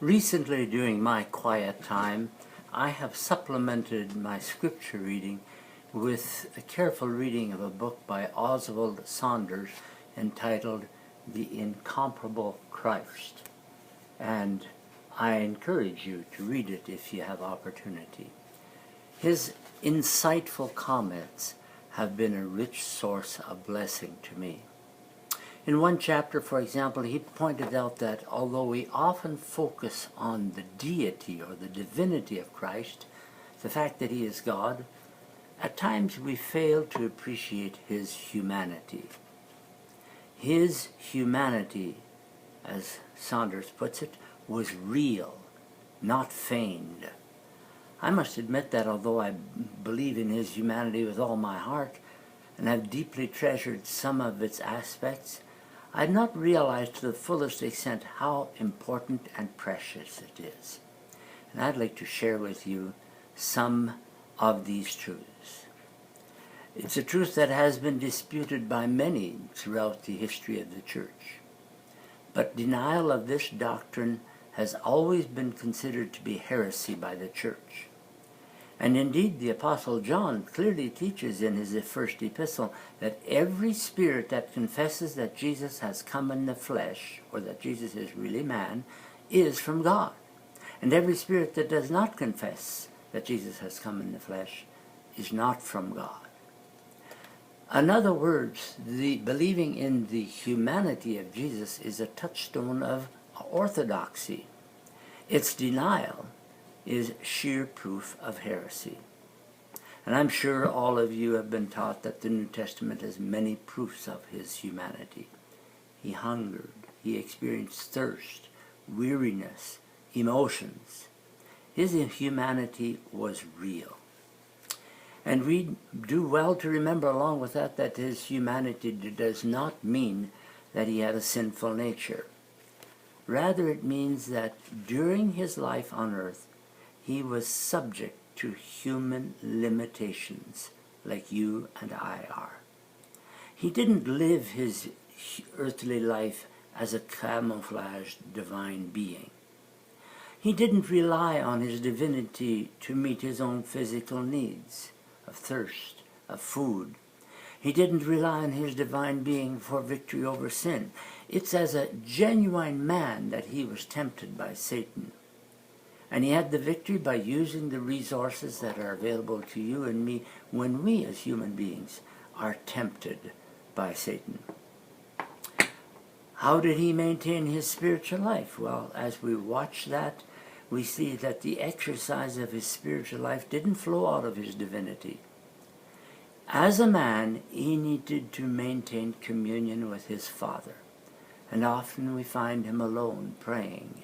Recently, during my quiet time, I have supplemented my scripture reading with a careful reading of a book by Oswald Sanders entitled The Incomparable Christ. And I encourage you to read it if you have opportunity. His insightful comments have been a rich source of blessing to me. In one chapter, for example, he pointed out that although we often focus on the deity or the divinity of Christ, the fact that he is God, at times we fail to appreciate his humanity. His humanity, as Sanders puts it, was real, not feigned. I must admit that although I believe in his humanity with all my heart and have deeply treasured some of its aspects, I had not realized to the fullest extent how important and precious it is. And I'd like to share with you some of these truths. It's a truth that has been disputed by many throughout the history of the church. But denial of this doctrine has always been considered to be heresy by the church. And indeed, the Apostle John clearly teaches in his first epistle that every spirit that confesses that Jesus has come in the flesh, or that Jesus is really man, is from God. And every spirit that does not confess that Jesus has come in the flesh is not from God. In other words, the believing in the humanity of Jesus is a touchstone of orthodoxy. Its denial is sheer proof of heresy. And I'm sure all of you have been taught that the New Testament has many proofs of his humanity. He hungered, he experienced thirst, weariness, emotions. His humanity was real. And we do well to remember along with that his humanity does not mean that he had a sinful nature. Rather, it means that during his life on earth, he was subject to human limitations like you and I are. He didn't live his earthly life as a camouflaged divine being. He didn't rely on his divinity to meet his own physical needs of thirst, of food. He didn't rely on his divine being for victory over sin. It's as a genuine man that he was tempted by Satan. And he had the victory by using the resources that are available to you and me when we as human beings are tempted by Satan. How did he maintain his spiritual life? Well, as we watch that, we see that the exercise of his spiritual life didn't flow out of his divinity. As a man, he needed to maintain communion with his Father. And often we find him alone praying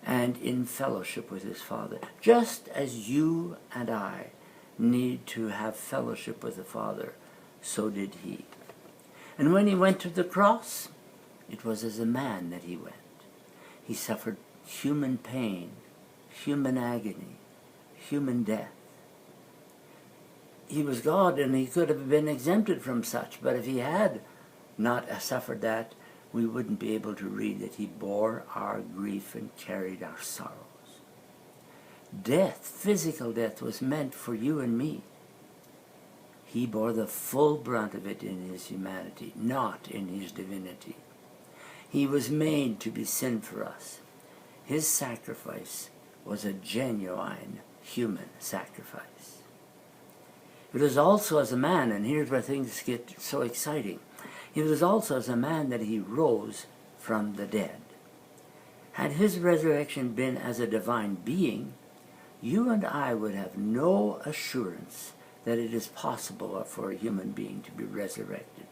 and in fellowship with his Father, just as you and I need to have fellowship with the Father, so did he. And when he went to the cross, it was as a man that he went. He suffered human pain, human agony, human death. He was God and he could have been exempted from such, but if he had not suffered that, we wouldn't be able to read that he bore our grief and carried our sorrows. Death, physical death, was meant for you and me. He bore the full brunt of it in his humanity, not in his divinity. He was made to be sin for us. His sacrifice was a genuine human sacrifice. It was also as a man, and here's where things get so exciting, it was also as a man that he rose from the dead. Had his resurrection been as a divine being, you and I would have no assurance that it is possible for a human being to be resurrected.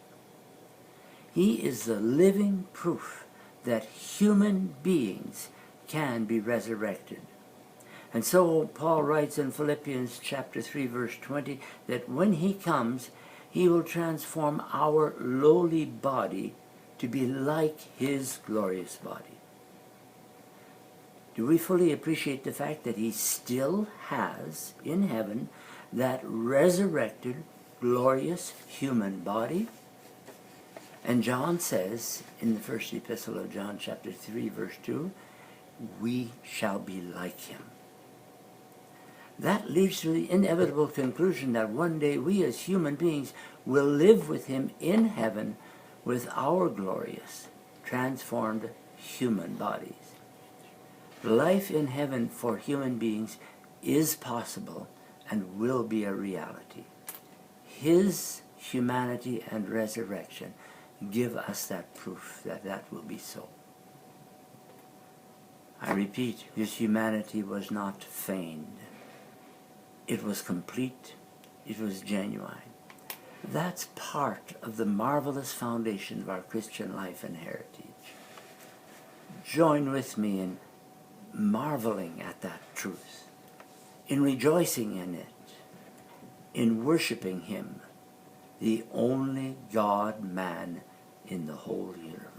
He is the living proof that human beings can be resurrected. And so Paul writes in Philippians chapter 3, verse 20, that when he comes, he will transform our lowly body to be like his glorious body. Do we fully appreciate the fact that he still has in heaven that resurrected, glorious human body? And John says in the first epistle of John chapter 3, verse 2, we shall be like him. That leads to the inevitable conclusion that one day we as human beings will live with him in heaven with our glorious, transformed human bodies. Life in heaven for human beings is possible and will be a reality. His humanity and resurrection give us that proof that that will be so. I repeat, his humanity was not feigned. It was complete. It was genuine. That's part of the marvelous foundation of our Christian life and heritage. Join with me in marveling at that truth, in rejoicing in it, in worshiping him, the only God-man in the whole universe.